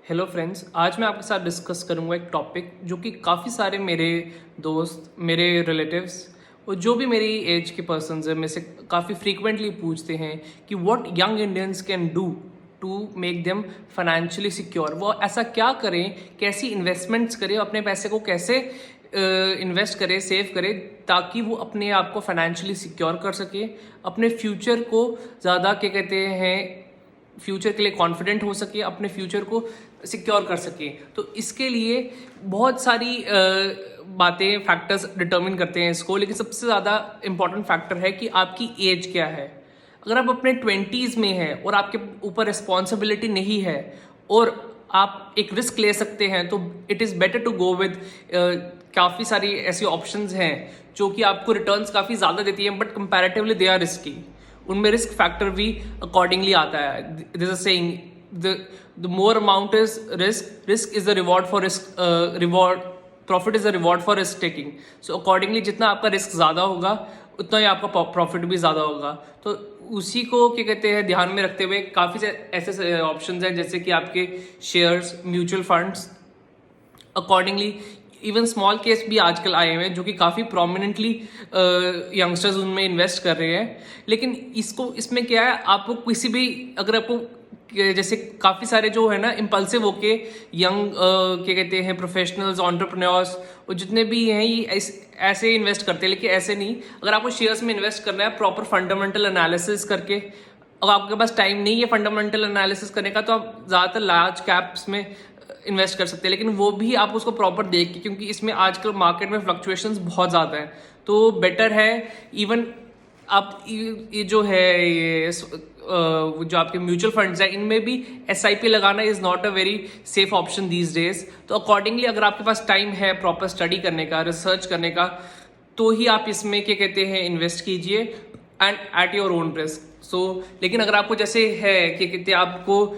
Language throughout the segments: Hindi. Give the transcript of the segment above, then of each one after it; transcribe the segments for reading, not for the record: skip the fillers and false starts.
हेलो फ्रेंड्स, आज मैं आपके साथ डिस्कस करूंगा एक टॉपिक जो कि काफ़ी सारे मेरे दोस्त, मेरे रिलेटिव्स और जो भी मेरी एज के पर्सन्स हैं में से काफ़ी फ्रीक्वेंटली पूछते हैं कि what young Indians can do to make them financially secure. वो ऐसा क्या करें, कैसी इन्वेस्टमेंट्स करें, अपने पैसे को कैसे इन्वेस्ट करें, सेव करें ताकि वो अपने आप को फाइनेंशियली सिक्योर कर सके, अपने फ्यूचर को ज़्यादा क्या कहते हैं फ्यूचर के लिए कॉन्फिडेंट हो सके, अपने फ्यूचर को सिक्योर कर सके। तो इसके लिए बहुत सारी बातें, फैक्टर्स डिटर्मिन करते हैं इसको, लेकिन सबसे ज़्यादा इंपॉर्टेंट फैक्टर है कि आपकी एज क्या है। अगर आप अपने 20s में हैं और आपके ऊपर रिस्पॉन्सिबिलिटी नहीं है और आप एक रिस्क ले सकते हैं, तो it is better to go with काफ़ी सारी ऐसी ऑप्शंस हैं जो कि आपको रिटर्न्स काफ़ी ज़्यादा देती हैं, but comparatively they are risky. उनमें रिस्क फैक्टर भी अकॉर्डिंगली आता है। This is saying the more amount is risk is the reward for risk, reward profit is the reward for risk taking. So accordingly जितना आपका रिस्क ज़्यादा होगा उतना ही आपका प्रॉफिट भी ज़्यादा होगा। तो उसी को क्या कहते हैं ध्यान में रखते हुए काफ़ी ऐसे ऑप्शंस हैं जैसे कि आपके shares, mutual funds. Accordingly even small case भी आजकल आए हुए हैं जो कि काफ़ी प्रोमिनेंटली यंगस्टर्स उनमें इन्वेस्ट कर रहे हैं। लेकिन इसमें क्या है, आपको किसी भी, अगर आपको जैसे काफ़ी सारे जो है ना इम्पल्सिव होके यंग क्या कहते हैं प्रोफेशनल्स, एंटरप्रेन्योर्स और जितने भी हैं ये ऐसे इन्वेस्ट करते हैं, लेकिन ऐसे नहीं। अगर आपको शेयर्स में इन्वेस्ट करना है प्रॉपर फंडामेंटल एनालिसिस करके, अगर आपके पास टाइम नहीं है फंडामेंटल एनालिसिस करने का, तो आप ज़्यादातर लार्ज कैप्स में इन्वेस्ट कर सकते हैं, लेकिन वो भी आप उसको प्रॉपर देख के, क्योंकि इसमें आजकल मार्केट में फ्लक्चुएशंस बहुत ज़्यादा हैं, तो बेटर है इवन आप ये जो है ये जो आपके म्यूचुअल फंड्स हैं इनमें भी SIP लगाना is not a very safe option these days. तो अकॉर्डिंगली अगर आपके पास टाइम है प्रॉपर स्टडी करने का, रिसर्च करने का, तो ही आप इसमें क्या कहते हैं इन्वेस्ट कीजिए and at your own risk. लेकिन अगर आपको जैसे है क्या कहते हैं आपको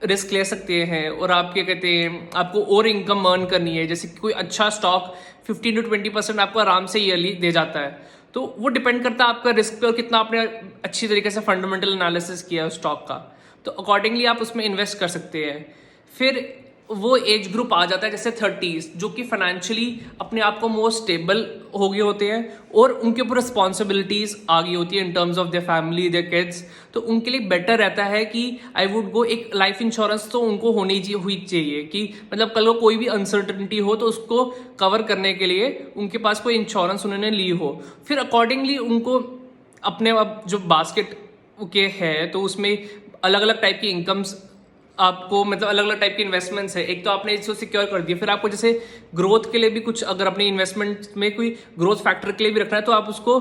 रिस्क ले सकते हैं और आप क्या कहते हैं आपको और इनकम अर्न करनी है, जैसे कोई अच्छा स्टॉक 15 to 20% आपको आराम से ईयरली दे जाता है, तो वो डिपेंड करता है आपका रिस्क पे और कितना आपने अच्छी तरीके से फंडामेंटल एनालिसिस किया है उस स्टॉक का। तो अकॉर्डिंगली आप उसमें इन्वेस्ट कर सकते हैं। फिर वो एज ग्रुप आ जाता है जैसे 30s, जो कि फाइनेंशियली अपने आप को मोर स्टेबल हो गए होते हैं और उनके ऊपर रिस्पॉन्सिबिलिटीज आ गई होती है in terms of their family, their kids. तो उनके लिए बेटर रहता है कि आई वुड गो, एक लाइफ इंश्योरेंस तो उनको हुई चाहिए कि मतलब कल को कोई भी अनसर्टनिटी हो तो उसको कवर करने के लिए उनके पास कोई इंश्योरेंस उन्होंने ली हो। फिर अकॉर्डिंगली उनको अपने अब जो बास्केट के है तो उसमें अलग अलग टाइप की इनकम्स आपको, मतलब अलग अलग टाइप की इन्वेस्टमेंट्स है। एक तो आपने इसको सिक्योर कर दिया, फिर आपको जैसे ग्रोथ के लिए भी कुछ, अगर अपनी इन्वेस्टमेंट में कोई ग्रोथ फैक्टर के लिए भी रखना है तो आप उसको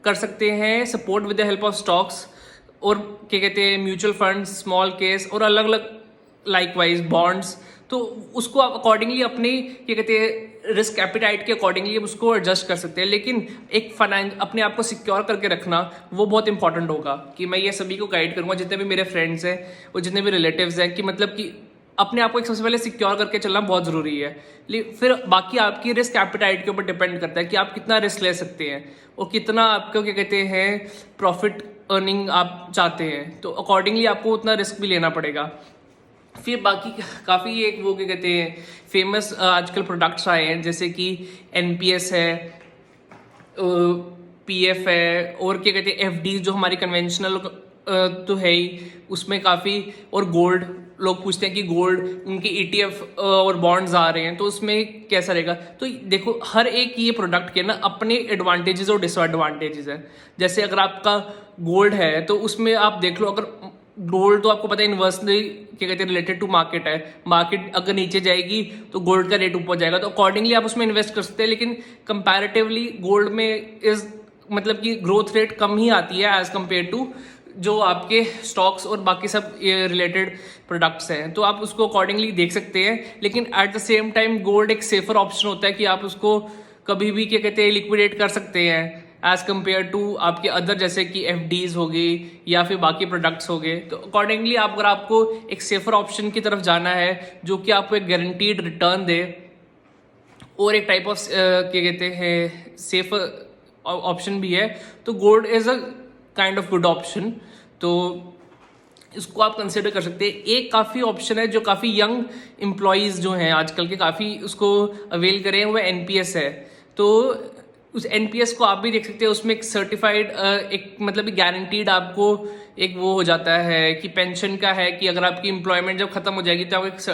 कर सकते हैं support with the help of stocks और क्या कहते हैं म्यूचुअल फंड्स, स्मॉल केस और अलग अलग लाइकवाइज बॉन्ड्स। तो उसको आप अकॉर्डिंगली अपने क्या कहते हैं रिस्क एपिटाइट के अकॉर्डिंगली उसको एडजस्ट कर सकते हैं, लेकिन एक अपने आप को सिक्योर करके रखना वो बहुत इंपॉर्टेंट होगा। कि मैं ये सभी को गाइड करूंगा, जितने भी मेरे फ्रेंड्स हैं और जितने भी रिलेटिव्स हैं, कि मतलब कि अपने आप को एक सबसे पहले सिक्योर करके चलना बहुत ज़रूरी है। फिर बाकी आपकी रिस्क एपिटाइट के ऊपर डिपेंड करता है कि आप कितना रिस्क ले सकते हैं और कितना आपको क्या कहते हैं प्रॉफिट अर्निंग आप चाहते हैं, तो अकॉर्डिंगली आपको उतना रिस्क भी लेना पड़ेगा। फिर बाकी काफ़ी एक वो क्या कहते हैं फेमस आजकल प्रोडक्ट्स आए हैं जैसे कि NPS है, PF है और क्या कहते हैं FD जो हमारी कन्वेंशनल तो है ही, उसमें काफ़ी, और गोल्ड, लोग पूछते हैं कि गोल्ड उनके ETF और बॉन्ड्स आ रहे हैं तो उसमें कैसा रहेगा। तो देखो हर एक ये प्रोडक्ट के ना अपने एडवांटेजेस और डिसएडवांटेजेस हैं। जैसे अगर आपका गोल्ड है तो उसमें आप देख लो, अगर गोल्ड तो आपको पता है इन्वर्सली क्या कहते हैं रिलेटेड टू मार्केट है, मार्केट अगर नीचे जाएगी तो गोल्ड का रेट ऊपर जाएगा, तो अकॉर्डिंगली आप उसमें इन्वेस्ट कर सकते हैं। लेकिन कंपैरेटिवली गोल्ड में मतलब कि ग्रोथ रेट कम ही आती है एज कम्पेयर टू जो आपके स्टॉक्स और बाकी सब रिलेटेड प्रोडक्ट्स हैं, तो आप उसको अकॉर्डिंगली देख सकते हैं। लेकिन eight the same time gold एक सेफर ऑप्शन होता है कि आप उसको कभी भी क्या कहते हैं लिक्विडेट कर सकते हैं एज कम्पेयर टू आपके अदर जैसे कि FDs हो गई या फिर बाकी प्रोडक्ट्स हो गए। तो अकॉर्डिंगली अगर आपको एक सेफर ऑप्शन की तरफ जाना है जो कि आपको एक गारंटीड रिटर्न दे और एक टाइप ऑफ क्या कहते हैं सेफर ऑप्शन भी है, तो gold is a kind of good option. तो इसको आप कंसिडर कर सकते हैं। एक काफ़ी ऑप्शन है जो काफ़ी यंग एम्प्लॉयज़ जो हैं आजकल के काफ़ी उसको अवेल करें, वो एनपीएस है। तो उस एनपीएस को आप भी देख सकते हैं, उसमें एक सर्टिफाइड एक मतलब गारंटीड आपको एक वो हो जाता है कि पेंशन का है कि अगर आपकी एम्प्लॉयमेंट जब खत्म हो जाएगी तो आपको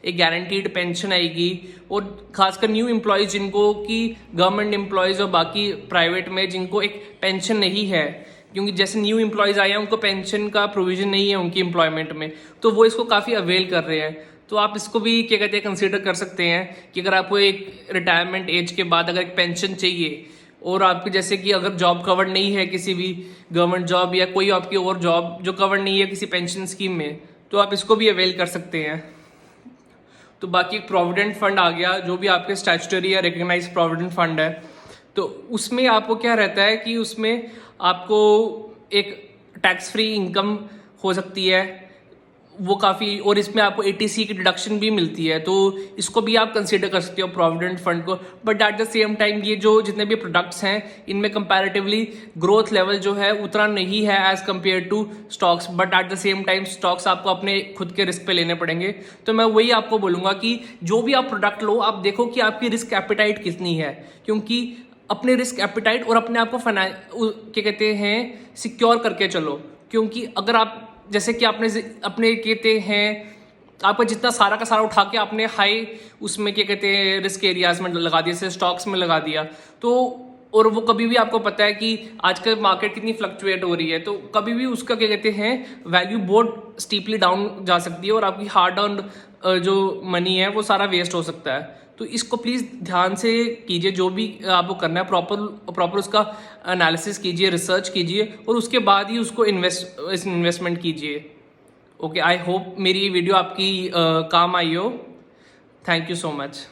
एक गारंटीड पेंशन आएगी। और खासकर न्यू एम्प्लॉयज़ जिनको कि गवर्नमेंट एम्प्लॉयज़ और बाकी प्राइवेट में जिनको एक पेंशन नहीं है, क्योंकि जैसे न्यू एम्प्लॉयज़ आए हैं उनको पेंशन का प्रोविजन नहीं है उनकी एम्प्लॉयमेंट में, तो वो इसको काफ़ी अवेल कर रहे हैं। तो आप इसको भी क्या कहते हैं कंसीडर कर सकते हैं कि अगर आपको एक रिटायरमेंट एज के बाद अगर एक पेंशन चाहिए और आपकी जैसे कि अगर जॉब कवर्ड नहीं है किसी भी गवर्नमेंट जॉब या कोई आपकी और जॉब जो कवर्ड नहीं है किसी पेंशन स्कीम में, तो आप इसको भी अवेल कर सकते हैं। तो बाकी एक प्रोविडेंट फंड आ गया जो भी आपके स्टैट्यूटरी या रिकग्नाइज प्रोविडेंट फंड है। तो उसमें आपको क्या रहता है कि उसमें आपको एक टैक्स फ्री इनकम हो सकती है वो काफ़ी, और इसमें आपको एटीसी की डिडक्शन भी मिलती है, तो इसको भी आप कंसीडर कर सकते हो प्रोविडेंट फंड को। But at the same time ये जो जितने भी प्रोडक्ट्स हैं इनमें कंपैरेटिवली ग्रोथ लेवल जो है उतना नहीं है as compare to stocks, but at the same time stocks आपको अपने खुद के रिस्क पे लेने पड़ेंगे। तो मैं वही आपको बोलूँगा कि जो भी आप प्रोडक्ट लो आप देखो कि आपकी रिस्क एपिटाइट कितनी है, क्योंकि अपने रिस्क एपिटाइट और अपने आप को क्या कहते हैं सिक्योर करके चलो। क्योंकि अगर आप जैसे कि आपने अपने कहते हैं आपका जितना सारा का सारा उठा के आपने हाई उसमें क्या कहते हैं रिस्क एरियाज में लगा दिया, जैसे स्टॉक्स में लगा दिया, तो और वो कभी भी आपको पता है कि आजकल मार्केट कितनी फ्लक्चुएट हो रही है, तो कभी भी उसका क्या कहते हैं वैल्यू बहुत स्टीपली डाउन जा सकती है और आपकी हार्ड अर्न जो मनी है वो सारा वेस्ट हो सकता है। तो इसको प्लीज़ ध्यान से कीजिए, जो भी आपको करना है प्रॉपर उसका एनालिसिस कीजिए, रिसर्च कीजिए और उसके बाद ही उसको इन्वेस्टमेंट कीजिए। ओके, आई होप मेरी ये वीडियो आपकी काम आई हो। Thank you so much.